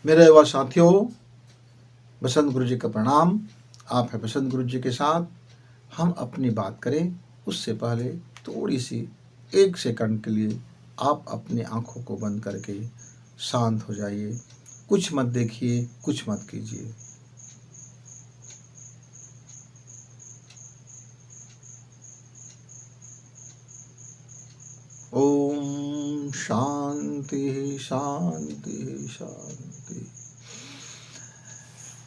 मेरे युवा साथियों, बसंत गुरु जी का प्रणाम। आप है बसंत गुरु जी के साथ। हम अपनी बात करें उससे पहले थोड़ी सी 1 सेकंड के लिए आप अपनी आंखों को बंद करके शांत हो जाइए। कुछ मत देखिए, कुछ मत कीजिए। ओम शांति शांति शांति।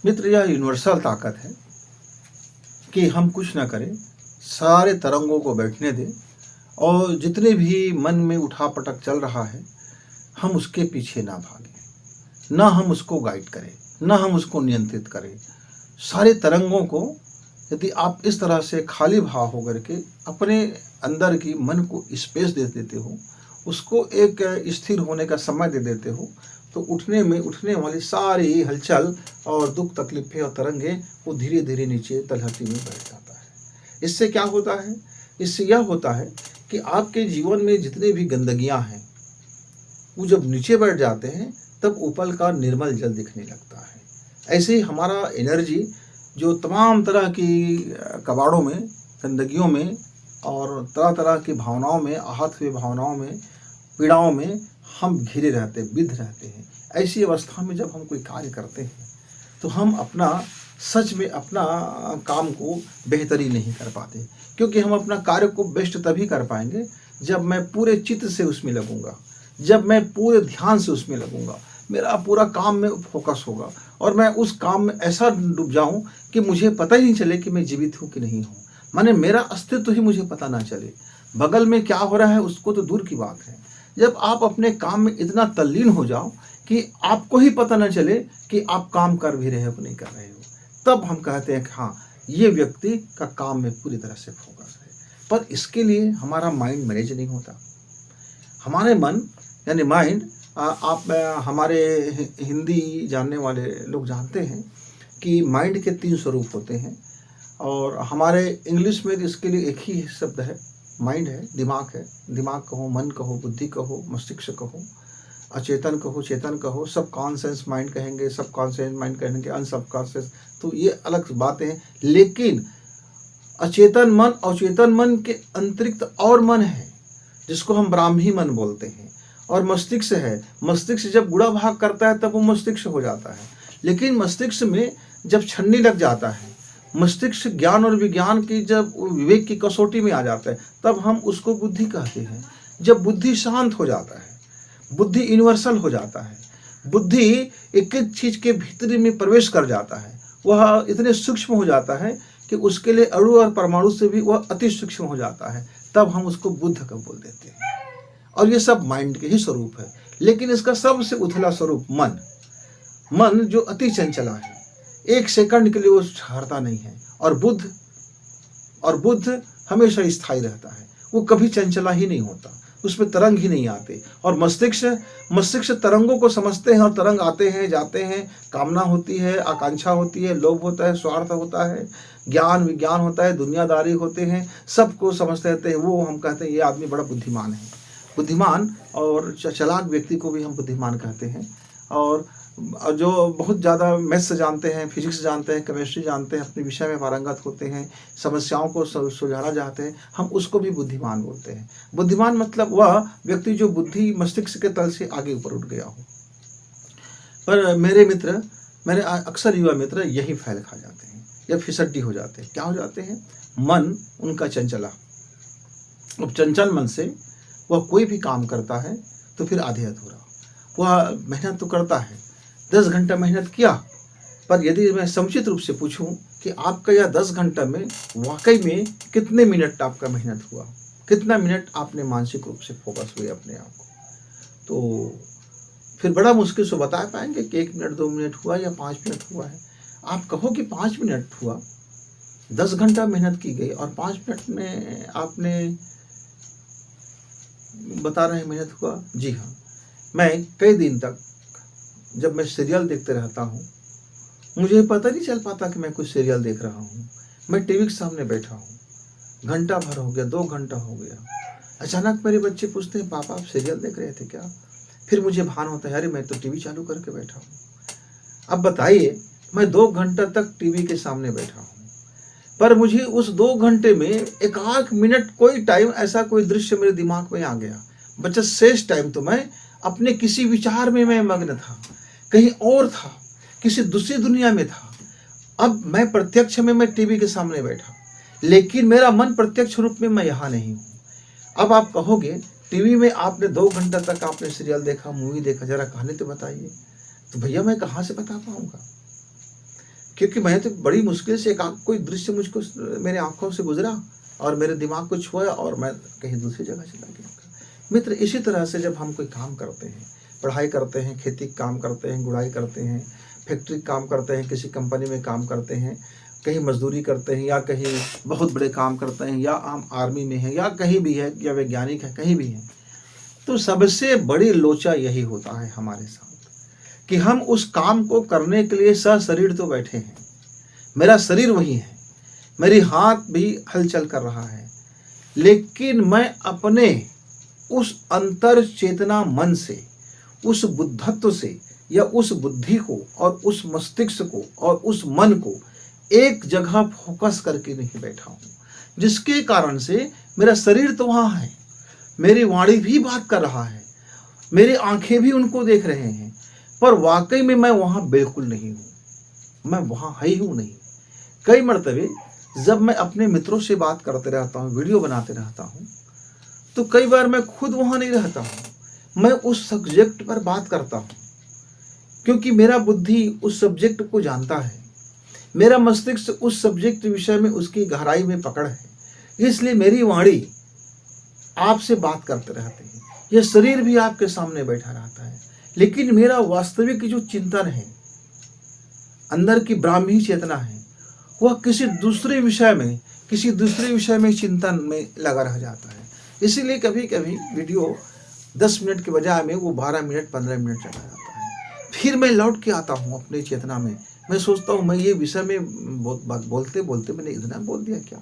मित्र, यह यूनिवर्सल ताकत है कि हम कुछ ना करें, सारे तरंगों को बैठने दें और जितने भी मन में उठापटक चल रहा है हम उसके पीछे ना भागें, ना हम उसको गाइड करें, ना हम उसको नियंत्रित करें। सारे तरंगों को यदि आप इस तरह से खाली भाव होकर के अपने अंदर की मन को स्पेस दे देते हो, उसको एक स्थिर होने का समय दे देते हो, तो उठने वाली सारी हलचल और दुख तकलीफें और तरंगे वो धीरे धीरे नीचे तलहटी में बैठ जाता है। इससे क्या होता है? इससे यह होता है कि आपके जीवन में जितने भी गंदगियां हैं वो जब नीचे बैठ जाते हैं तब ऊपर का निर्मल जल दिखने लगता है। ऐसे ही हमारा एनर्जी जो तमाम तरह की कबाड़ों में, गंदगियों में और तरह तरह की भावनाओं में, आहत हुए भावनाओं में, पीड़ाओं में हम घिरे रहते, बिध रहते हैं। ऐसी अवस्था में जब हम कोई कार्य करते हैं तो हम सच में अपना काम को बेहतरी नहीं कर पाते, क्योंकि हम अपना कार्य को बेस्ट तभी कर पाएंगे जब मैं पूरे चित्त से उसमें लगूंगा, जब मैं पूरे ध्यान से उसमें लगूंगा, मेरा पूरा काम में फोकस होगा और मैं उस काम में ऐसा डूब जाऊं कि मुझे पता ही नहीं चले कि मैं जीवित हूं कि नहीं हूं। माने मेरा अस्तित्व ही मुझे पता ना चले, बगल में क्या हो रहा है उसको तो दूर की बात है। जब आप अपने काम में इतना तल्लीन हो जाओ कि आपको ही पता ना चले कि आप काम कर भी रहे हो कि नहीं कर रहे हो, तब हम कहते हैं कि हाँ, ये व्यक्ति का काम में पूरी तरह से फोकस है। पर इसके लिए हमारा माइंड मैनेज नहीं होता। हमारे मन यानी माइंड, आप हमारे हिंदी जानने वाले लोग जानते हैं कि माइंड के 3 स्वरूप होते हैं और हमारे इंग्लिश में इसके लिए एक ही शब्द है, माइंड है, दिमाग है। दिमाग कहो, मन कहो, बुद्धि कहो, मस्तिष्क कहो, अचेतन कहो, चेतन कहो, सब कॉन्शियस माइंड कहेंगे, सब कॉन्शियस माइंड कहेंगे, अनसबकॉन्शियस, तो ये अलग बातें हैं। लेकिन अचेतन मन और चेतन मन के अतिरिक्त और मन है जिसको हम ब्राह्मी मन बोलते हैं, और मस्तिष्क है। मस्तिष्क जब गुणा भाग करता है तब वो मस्तिष्क हो जाता है। लेकिन मस्तिष्क में जब छन्नी लग जाता है, मस्तिष्क ज्ञान और विज्ञान की जब विवेक की कसौटी में आ जाता है, तब हम उसको बुद्धि कहते हैं। जब बुद्धि शांत हो जाता है, बुद्धि यूनिवर्सल हो जाता है, बुद्धि एक एक चीज के भीतर में प्रवेश कर जाता है, वह इतने सूक्ष्म हो जाता है कि उसके लिए अणु और परमाणु से भी वह अति सूक्ष्म हो जाता है, तब हम उसको बुद्ध का बोल देते हैं। और ये सब माइंड के ही स्वरूप है। लेकिन इसका सबसे उथला स्वरूप मन जो अति चंचला है, 1 सेकंड के लिए वो ठहरता नहीं है। और बुद्ध हमेशा स्थायी रहता है, वो कभी चंचला ही नहीं होता, उसमें तरंग ही नहीं आते। और मस्तिष्क तरंगों को समझते हैं और तरंग आते हैं, जाते हैं, कामना होती है, आकांक्षा होती है, लोभ होता है, स्वार्थ होता है, ज्ञान विज्ञान होता है, दुनियादारी होते हैं, सबको समझते रहते हैं। वो हम कहते हैं ये आदमी बड़ा बुद्धिमान है। बुद्धिमान और चालाक व्यक्ति को भी हम बुद्धिमान कहते हैं। और जो बहुत ज़्यादा मैथ्स जानते हैं, फिजिक्स जानते हैं, केमिस्ट्री जानते हैं, अपने विषय में पारंगत होते हैं, समस्याओं को सुलझाना चाहते हैं, हम उसको भी बुद्धिमान बोलते हैं। बुद्धिमान मतलब वह व्यक्ति जो बुद्धि मस्तिष्क के तल से आगे ऊपर उठ गया हो। पर मेरे अक्सर युवा मित्र यही फैल खा जाते हैं या फिसड्डी हो जाते हैं। क्या हो जाते हैं? मन उनका चंचला। अब चंचल मन से वह कोई भी काम करता है तो फिर आधे अधूरा। वह मेहनत तो करता है, 10 घंटा मेहनत किया, पर यदि मैं समुचित रूप से पूछूं कि आपका यह 10 घंटा में वाकई में कितने मिनट आपका मेहनत हुआ, कितना मिनट आपने मानसिक रूप से फोकस हुए अपने आप को, तो फिर बड़ा मुश्किल से बता पाएंगे कि 1 मिनट 2 मिनट हुआ या 5 मिनट हुआ है। आप कहो कि 5 मिनट हुआ, 10 घंटा मेहनत की गई और 5 मिनट में आपने बता रहे हैं मेहनत हुआ। जी हाँ, मैं कई दिन तक जब मैं सीरियल देखते रहता हूँ, मुझे पता नहीं चल पाता कि मैं कुछ सीरियल देख रहा हूँ। मैं टीवी के सामने बैठा हूँ, घंटा भर हो गया, 2 घंटा हो गया। अचानक मेरे बच्चे पूछते हैं, पापा आप सीरियल देख रहे थे क्या? फिर मुझे भान होता है, अरे मैं तो टीवी चालू करके बैठा हूँ। अब बताइए, मैं 2 घंटे तक टीवी के सामने बैठा हूँ, पर मुझे उस 2 घंटे में एक आध मिनट कोई टाइम ऐसा कोई दृश्य मेरे दिमाग में आ गया, बचा शेष टाइम तो मैं अपने किसी विचार में मैं मग्न था, कहीं और था, किसी दूसरी दुनिया में था। अब मैं प्रत्यक्ष में मैं टीवी के सामने बैठा, लेकिन मेरा मन प्रत्यक्ष रूप में मैं यहाँ नहीं हूँ। अब आप कहोगे, टीवी में आपने 2 घंटे तक आपने सीरियल देखा, मूवी देखा, जरा कहानी तो बताइए। तो भैया मैं कहाँ से बता पाऊंगा, क्योंकि मैं तो बड़ी मुश्किल से एक कोई दृश्य मुझको मेरे आंखों से गुजरा और मेरे दिमाग को छुआ और मैं कहीं दूसरी जगह चला गया। मित्र, इसी तरह से जब हम कोई काम करते हैं, पढ़ाई करते हैं, खेती काम करते हैं, गुड़ाई करते हैं, फैक्ट्री काम करते हैं, किसी कंपनी में काम करते हैं, कहीं मजदूरी करते हैं, या कहीं बहुत बड़े काम करते हैं, या आम आर्मी में है, या कहीं भी है, या वैज्ञानिक है, कहीं भी है, तो सबसे बड़ी लोचा यही होता है हमारे साथ कि हम उस काम को करने के लिए सशरीर तो बैठे हैं, मेरा शरीर वही है, मेरी हाथ भी हलचल कर रहा है, लेकिन मैं अपने उस अंतर चेतना मन से, उस बुद्धत्व से, या उस बुद्धि को और उस मस्तिष्क को और उस मन को एक जगह फोकस करके नहीं बैठा हूँ, जिसके कारण से मेरा शरीर तो वहाँ है, मेरी वाणी भी बात कर रहा है, मेरी आंखें भी उनको देख रहे हैं, पर वाकई में मैं वहाँ बिल्कुल नहीं हूँ, मैं वहाँ है ही हूँ नहीं। कई मर्तबे जब मैं अपने मित्रों से बात करते रहता हूँ, वीडियो बनाते रहता हूँ, तो कई बार मैं खुद वहाँ नहीं रहता हूँ, मैं उस सब्जेक्ट पर बात करता हूँ, क्योंकि मेरा बुद्धि उस सब्जेक्ट को जानता है, मेरा मस्तिष्क उस सब्जेक्ट विषय में उसकी गहराई में पकड़ है, इसलिए मेरी वाणी आपसे बात करते रहते हैं, यह शरीर भी आपके सामने बैठा रहता है, लेकिन मेरा वास्तविक जो चिंतन है, अंदर की ब्राह्मी चेतना है, वह किसी दूसरे विषय में चिंतन में लगा रह जाता है। इसीलिए कभी कभी वीडियो 10 मिनट के बजाय में वो 12 मिनट 15 मिनट चला जाता है। फिर मैं लौट के आता हूँ अपनी चेतना में, मैं सोचता हूँ मैं ये विषय में बोलते बोलते मैंने इतना बोल दिया क्या,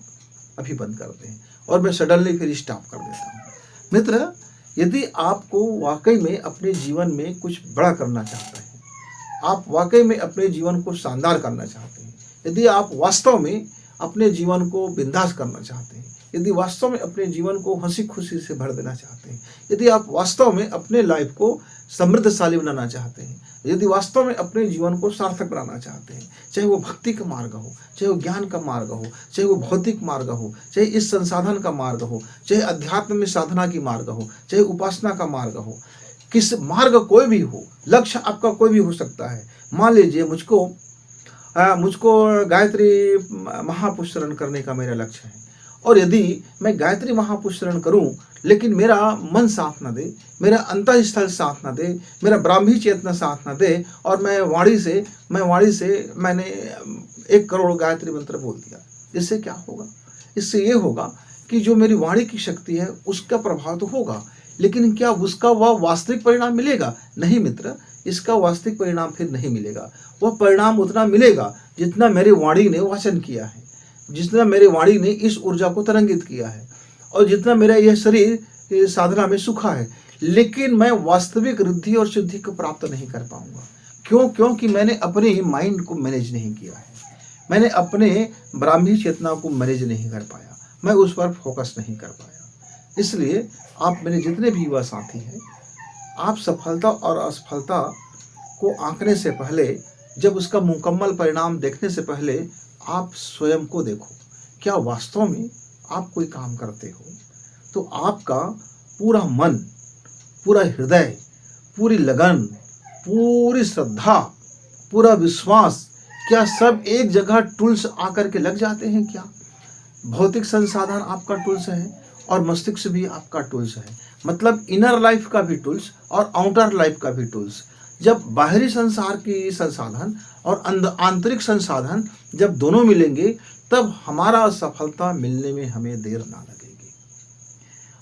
अभी बंद करते हैं, और मैं सडनली फिर स्टॉप कर देता हूँ। मित्र, यदि आपको वाकई में अपने जीवन में कुछ बड़ा करना चाहते हैं, आप वाकई में अपने जीवन को शानदार करना चाहते हैं, यदि आप वास्तव में अपने जीवन को बिंदास करना चाहते हैं, यदि वास्तव में अपने जीवन को हंसी खुशी से भर देना चाहते हैं, यदि आप वास्तव में अपने लाइफ को समृद्धशाली बनाना चाहते हैं, यदि वास्तव में अपने जीवन को सार्थक बनाना चाहते हैं, चाहे वो भक्ति का मार्ग हो, चाहे वो ज्ञान का मार्ग हो, चाहे वो भौतिक मार्ग हो, चाहे इस संसाधन का मार्ग हो, चाहे अध्यात्म में साधना की मार्ग हो, चाहे उपासना का मार्ग हो, किस मार्ग कोई भी हो, लक्ष्य आपका कोई भी हो सकता है। मान लीजिए मुझको गायत्री महापुष्करण करने का मेरा लक्ष्य है, और यदि मैं गायत्री महापुष्करण करूं, लेकिन मेरा मन साथ न दे, मेरा अंतःस्थल साथ न दे, मेरा ब्राह्मी चेतना साथ न दे, और मैं वाणी से मैंने 1 करोड़ गायत्री मंत्र बोल दिया, इससे क्या होगा? इससे ये होगा कि जो मेरी वाणी की शक्ति है उसका प्रभाव तो होगा, लेकिन क्या उसका वह वास्तविक परिणाम मिलेगा? नहीं मित्र, इसका वास्तविक परिणाम फिर नहीं मिलेगा। वह परिणाम उतना मिलेगा जितना मेरी वाणी ने वाचन किया है, जितना मेरी वाणी ने इस ऊर्जा को तरंगित किया है, और जितना मेरा यह शरीर साधना में सुखा है, लेकिन मैं वास्तविक रिद्धि और सिद्धि को प्राप्त नहीं कर पाऊंगा। क्यों? क्योंकि मैंने अपने माइंड को मैनेज नहीं किया है, मैंने अपने ब्राह्मी चेतना को मैनेज नहीं कर पाया, मैं उस पर फोकस नहीं कर पाया। इसलिए आप मेरे जितने भी युवा साथी हैं, आप सफलता और असफलता को आंकने से पहले, जब उसका मुकम्मल परिणाम देखने से पहले, आप स्वयं को देखो। क्या वास्तव में आप कोई काम करते हो तो आपका पूरा मन, पूरा हृदय, पूरी लगन, पूरी श्रद्धा, पूरा विश्वास, क्या सब एक जगह टूल्स आकर के लग जाते हैं? क्या भौतिक संसाधन आपका टूल्स है और मस्तिष्क भी आपका टूल्स है, मतलब इनर लाइफ का भी टूल्स और आउटर लाइफ का भी टूल्स। जब बाहरी संसार की संसाधन और आंतरिक संसाधन जब दोनों मिलेंगे, तब हमारा सफलता मिलने में हमें देर ना लगेगी।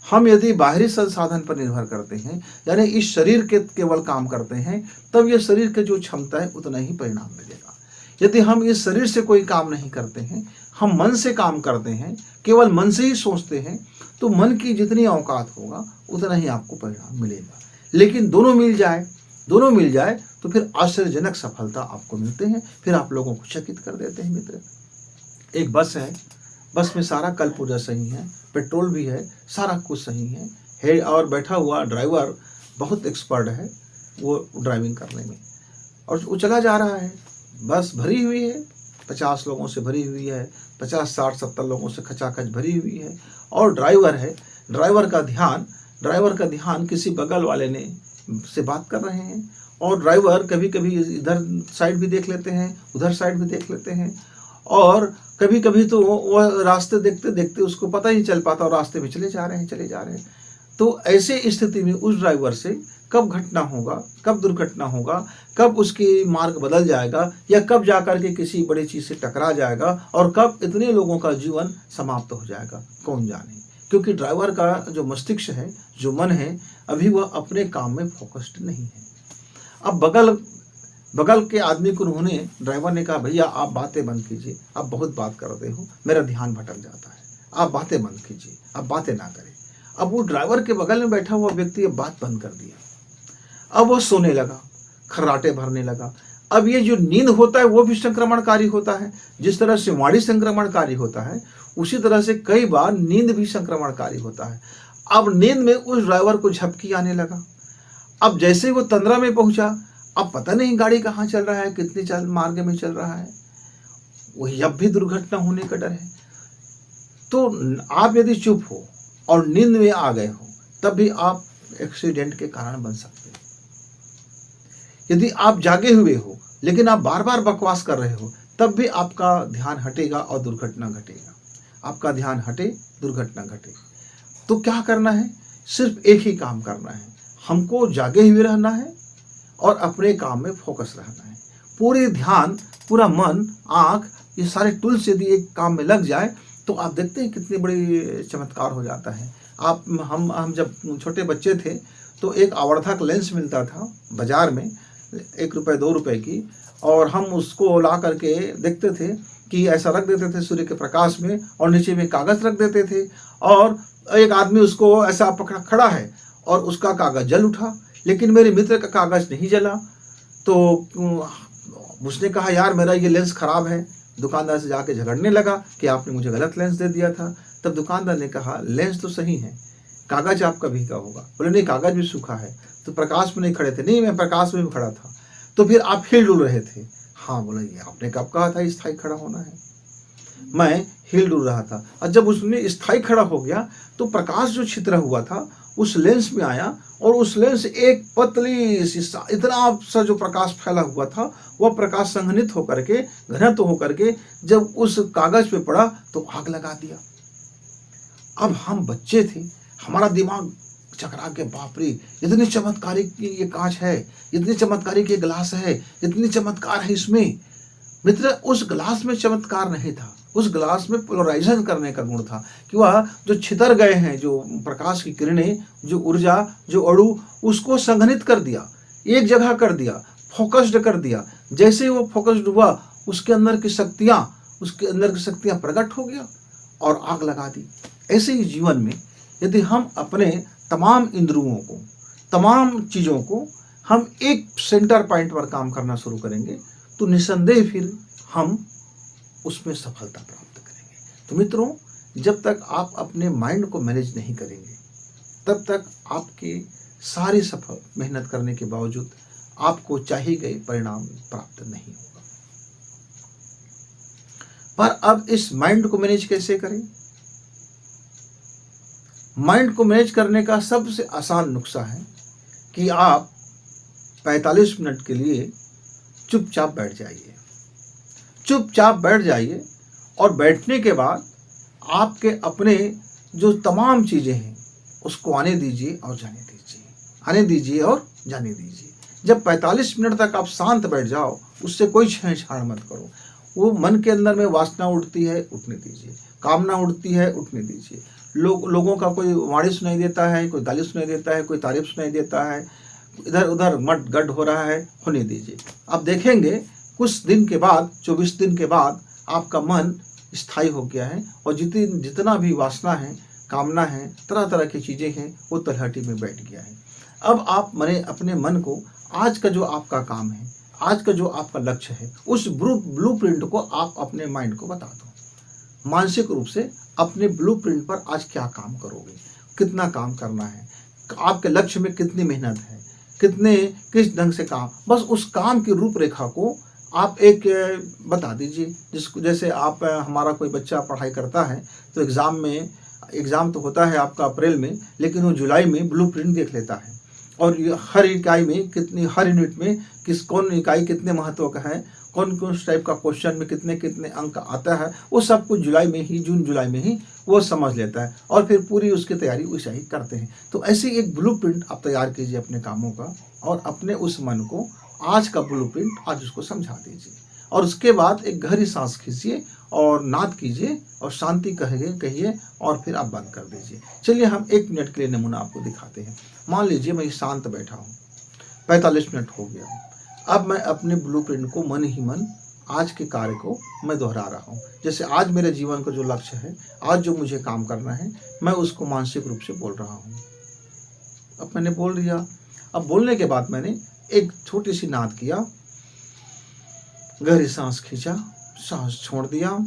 हम यदि बाहरी संसाधन पर निर्भर करते हैं, यानी इस शरीर के केवल काम करते हैं, तब यह शरीर की जो क्षमता है उतना ही परिणाम मिलेगा। यदि हम इस शरीर से कोई काम नहीं करते हैं, हम मन से काम करते हैं, केवल मन से ही सोचते हैं, तो मन की जितनी औकात होगा उतना ही आपको परिणाम मिलेगा। लेकिन दोनों मिल जाए, दोनों मिल जाए तो फिर आश्चर्यजनक सफलता आपको मिलते हैं, फिर आप लोगों को चकित कर देते हैं मित्र। एक बस है, बस में सारा कल पुर्जा सही है, पेट्रोल भी है, सारा कुछ सही है और बैठा हुआ ड्राइवर बहुत एक्सपर्ट है वो ड्राइविंग करने में, और वो चला जा रहा है। बस भरी हुई है, 50 लोगों से भरी हुई है, 50, 60, 70 लोगों से खचाखच भरी हुई है, और ड्राइवर है, ड्राइवर का ध्यान किसी बगल वाले ने से बात कर रहे हैं, और ड्राइवर कभी कभी इधर साइड भी देख लेते हैं, उधर साइड भी देख लेते हैं, और कभी कभी तो वह रास्ते देखते देखते उसको पता ही चल पाता और रास्ते में चले जा रहे हैं। तो ऐसे स्थिति में उस ड्राइवर से कब घटना होगा, कब दुर्घटना होगा, कब उसकी मार्ग बदल जाएगा, या कब जाकर के किसी बड़ी चीज़ से टकरा जाएगा, और कब इतने लोगों का जीवन समाप्त हो जाएगा, कौन जाने। क्योंकि ड्राइवर का जो मस्तिष्क है, जो मन है, अभी वह अपने काम में फोकस्ड नहीं है। अब बगल के आदमी को उन्होंने, ड्राइवर ने कहा, भैया आप बातें बंद कीजिए, आप बहुत बात करते हो, मेरा ध्यान भटक जाता है, आप बातें बंद कीजिए, आप बातें ना करें। अब वो ड्राइवर के बगल में बैठा हुआ व्यक्ति अब बात बंद कर दिया, अब वो सोने लगा, खर्राटे भरने लगा। अब ये जो नींद होता है वो भी संक्रमणकारी होता है। जिस तरह से वाणी संक्रमणकारी होता है, उसी तरह से कई बार नींद भी संक्रमणकारी होता है। अब नींद में उस ड्राइवर को झपकी आने लगा। अब जैसे वो तंद्रा में पहुंचा, अब पता नहीं गाड़ी कहाँ चल रहा है, कितनी मार्ग में चल रहा है, वही अब भी दुर्घटना होने का डर है। तो आप यदि चुप हो और नींद में आ गए हो, तब भी आप एक्सीडेंट के कारण बन सकते हैं। यदि आप जागे हुए हो लेकिन आप बार बार बकवास कर रहे हो, तब भी आपका ध्यान हटेगा और दुर्घटना घटेगा। आपका ध्यान हटे, दुर्घटना घटे। तो क्या करना है? सिर्फ एक ही काम करना है, हमको जागे हुए रहना है और अपने काम में फोकस रहना है। पूरे ध्यान, पूरा मन, आँख, ये सारे टूल्स यदि एक काम में लग जाए तो आप देखते हैं कितनी बड़ी चमत्कार हो जाता है। हम जब छोटे बच्चे थे तो एक आवर्धक लेंस मिलता था बाजार में, 1 रुपये 2 रुपये की, और हम उसको ला करके देखते थे कि ऐसा रख देते थे सूर्य के प्रकाश में, और नीचे में कागज़ रख देते थे, और एक आदमी उसको ऐसा पकड़ा खड़ा है और उसका कागज़ जल उठा, लेकिन मेरे मित्र का कागज़ नहीं जला। तो उसने कहा, यार मेरा ये लेंस ख़राब है। दुकानदार से जाके झगड़ने लगा कि आपने मुझे गलत लेंस दे दिया था। तब दुकानदार ने कहा, लेंस तो सही है, कागज़ आपका भीगा होगा। बोले नहीं, कागज़ भी सूखा है। तो प्रकाश में नहीं खड़े थे? नहीं, मैं प्रकाश में भी खड़ा था। तो फिर आप हिल डुल रहे थे? हाँ। बोला, ये आपने कब कहा था स्थायी खड़ा होना है? मैं हिल डुल रहा था। और जब उसने स्थायी खड़ा हो गया तो प्रकाश जो छितरा हुआ था उस लेंस में आया, और उस लेंस से एक पतली सी इतना सा जो प्रकाश फैला हुआ था, वह प्रकाश संघनित होकर के, घनत्व होकर के जब उस कागज पे पड़ा तो आग लगा दिया। अब हम बच्चे थे, हमारा दिमाग चकरा के, बाप रे, इतनी चमत्कारी ये कांच है, इतनी चमत्कारी के गिलास है, इतनी चमत्कार है इसमें। मित्र, उस गिलास में चमत्कार नहीं था, उस गिलास में पोलराइजेशन करने का गुण था कि वह जो छितर गए हैं, जो प्रकाश की किरणें, जो ऊर्जा, जो अणु, उसको संघनित कर दिया, एक जगह कर दिया, फोकस्ड कर दिया। जैसे ही वो फोकस्ड हुआ, उसके अंदर की शक्तियाँ प्रकट हो गया और आग लगा दी। ऐसे ही जीवन में यदि हम अपने तमाम इंद्रियों को, तमाम चीज़ों को हम एक सेंटर पॉइंट पर काम करना शुरू करेंगे तो निसंदेह फिर हम उसमें सफलता प्राप्त करेंगे। तो मित्रों, जब तक आप अपने माइंड को मैनेज नहीं करेंगे, तब तक आपके सारी सफल मेहनत करने के बावजूद आपको चाहिए गए परिणाम प्राप्त नहीं होगा। पर अब इस माइंड को मैनेज कैसे करें? माइंड को मैनेज करने का सबसे आसान नुस्खा है कि आप 45 मिनट के लिए चुपचाप बैठ जाइए। चुपचाप बैठ जाइए, और बैठने के बाद आपके अपने जो तमाम चीज़ें हैं उसको आने दीजिए और जाने दीजिए, आने दीजिए और जाने दीजिए। जब 45 मिनट तक आप शांत बैठ जाओ, उससे कोई छेड़छाड़ मत करो। वो मन के अंदर में वासना उठती है, उठने दीजिए, कामना उठती है, उठने दीजिए। लोगों का कोई वाणी सुनाई देता है, कोई गाली सुनाई देता है, कोई तारीफ सुनाई देता है, इधर उधर मट गड हो रहा है, होने दीजिए। अब देखेंगे कुछ दिन के बाद, 24 दिन के बाद आपका मन स्थायी हो गया है, और जितना भी वासना है, कामना है, तरह तरह की चीज़ें हैं, वो तलहटी में बैठ गया है। अब आप अपने मन को आज का जो आपका काम है, आज का जो आपका लक्ष्य है, उस ब्लूप्रिंट को आप अपने माइंड को बता दो। मानसिक रूप से अपने ब्लूप्रिंट पर आज क्या काम करोगे, कितना काम करना है, आपके लक्ष्य में कितनी मेहनत है, किस ढंग से काम, बस उस काम की रूपरेखा को आप एक बता दीजिए। जिसको जैसे आप हमारा कोई बच्चा पढ़ाई करता है तो एग्ज़ाम तो होता है आपका अप्रैल में, लेकिन वो जुलाई में ब्लूप्रिंट देख लेता है और ये हर इकाई में हर यूनिट में कौन इकाई कितने महत्व का है, कौन कौन टाइप का क्वेश्चन में कितने कितने अंक आता है, वो सब कुछ जून जुलाई में ही वो समझ लेता है और फिर पूरी उसकी तैयारी वैसा ही करते हैं। तो ऐसे एक ब्लूप्रिंट आप तैयार कीजिए अपने कामों का और अपने उस मन को आज का ब्लूप्रिंट आज उसको समझा दीजिए और उसके बाद एक गहरी सांस खींचिए और नाद कीजिए और शांति कहिए और फिर आप बंद कर दीजिए। चलिए हम 1 मिनट के लिए नमूना आपको दिखाते हैं। मान लीजिए मैं शांत बैठा हूँ, 45 मिनट हो गया। अब मैं अपने ब्लूप्रिंट को मन ही मन आज के कार्य को मैं दोहरा रहा हूँ। जैसे आज मेरे जीवन का जो लक्ष्य है, आज जो मुझे काम करना है, मैं उसको मानसिक रूप से बोल रहा हूँ। अब मैंने बोल दिया। अब बोलने के बाद मैंने एक छोटी सी नाद किया, गहरी सांस खींचा, सांस छोड़ दिया।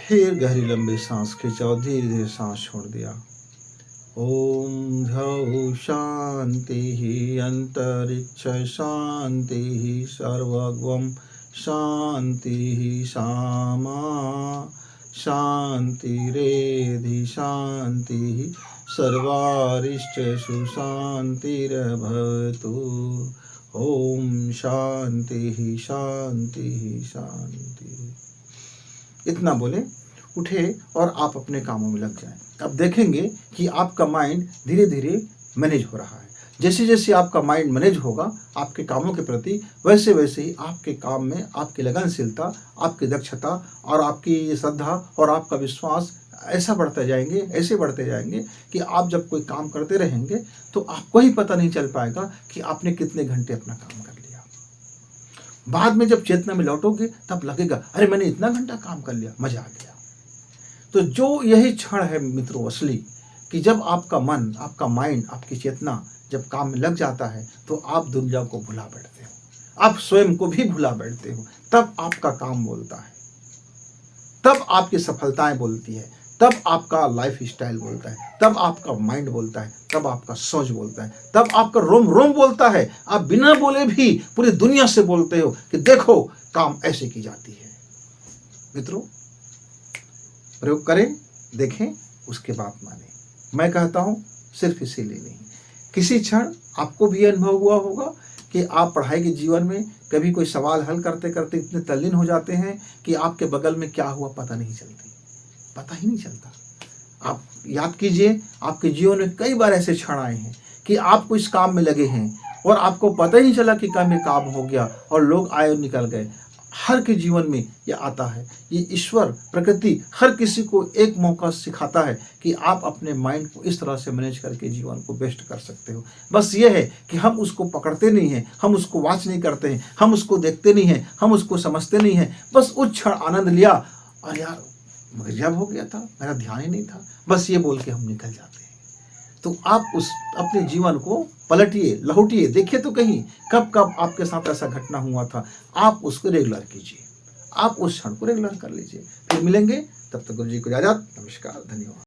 फिर गहरी लंबी सांस खींचा और धीरे धीरे सांस छोड़ दिया। ओम ध्याउ शांति अंतरिक्ष शांति सर्वगम शांति सामा शांतिरेधि शांति सर्वारिष्टेषु शांतिर्भवतु। ओम शांति शांति शांति। इतना बोले, उठे और आप अपने कामों में लग जाएं। अब देखेंगे कि आपका माइंड धीरे धीरे मैनेज हो रहा है। जैसे जैसे आपका माइंड मैनेज होगा आपके कामों के प्रति, वैसे वैसे ही आपके काम में आपकी लगनशीलता, आपकी दक्षता और आपकी श्रद्धा और आपका विश्वास ऐसे बढ़ते जाएंगे कि आप जब कोई काम करते रहेंगे तो आपको ही पता नहीं चल पाएगा कि आपने कितने घंटे अपना काम कर लिया। बाद में जब चेतना में लौटोगे तब लगेगा अरे मैंने इतना घंटा काम कर लिया, मजा आ गया। तो जो यही क्षण है मित्रों असली, कि जब आपका मन, आपका माइंड, आपकी चेतना जब काम में लग जाता है तो आप दुनिया को भुला बैठते हो, आप स्वयं को भी भुला बैठते हो। तब आपका काम बोलता है, तब आपकी सफलताएं बोलती है, तब आपका लाइफ स्टाइल बोलता है, तब आपका माइंड बोलता है, तब आपका सोच बोलता है, तब आपका रोम रोम बोलता है। आप बिना बोले भी पूरी दुनिया से बोलते हो कि देखो काम ऐसे की जाती है। मित्रों प्रयोग करें, देखें, उसके बाद माने। मैं कहता हूं सिर्फ इसीलिए नहीं, किसी क्षण आपको भी अनुभव हुआ होगा कि आप पढ़ाई के जीवन में कभी कोई सवाल हल करते करते इतने तल्लीन हो जाते हैं कि आपके बगल में क्या हुआ पता ही नहीं चलता। आप याद कीजिए, आपके जीवन में कई बार ऐसे क्षण आए हैं कि आप इस काम में लगे हैं और आपको पता ही नहीं चला कि काम हो गया और लोग आए और निकल गए। हर के जीवन में ये आता है। ये ईश्वर, प्रकृति हर किसी को एक मौका सिखाता है कि आप अपने माइंड को इस तरह से मैनेज करके जीवन को बेस्ट कर सकते हो। बस ये है कि हम उसको पकड़ते नहीं हैं, हम उसको वॉच नहीं करते हैं, हम उसको देखते नहीं हैं, हम उसको समझते नहीं हैं। बस उस क्षण आनंद लिया और यार गजब हो गया था, मेरा ध्यान ही नहीं था, बस ये बोल के हम निकल जाते हैं। तो आप उस अपने जीवन को पलटिए, लौटिए, देखिए तो कहीं कब कब आपके साथ ऐसा घटना हुआ था। आप उसको रेगुलर कीजिए, आप उस क्षण को रेगुलर कर लीजिए। फिर मिलेंगे, तब तक गुरु जी को इजाजत। नमस्कार, धन्यवाद।